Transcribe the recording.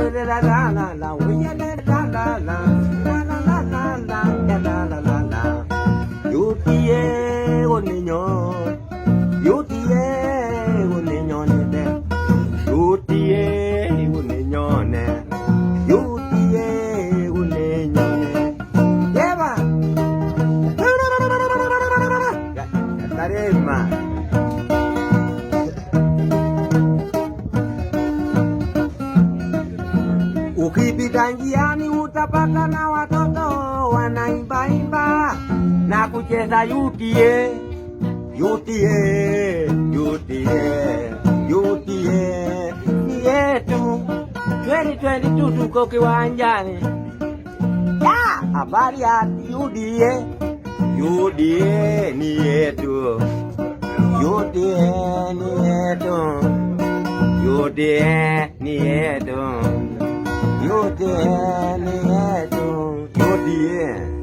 la la la la, we la la la la, la la la la la, la la la la. Yutie oninyo, yutie oninyo ne, yutie oninyo ne, yutie oninyo ne. Yeba. Tarema. Ukipita njiani utapata na watoto wanaimbaimba na kucheza yutie, yutie, yutie, yutie ni yetu. 2022 tuko kiwanjani. Habari ya UDA, UDA ni yetu, UDA ni yetu, UDA ni yetu. UDA ni yetu, UDA.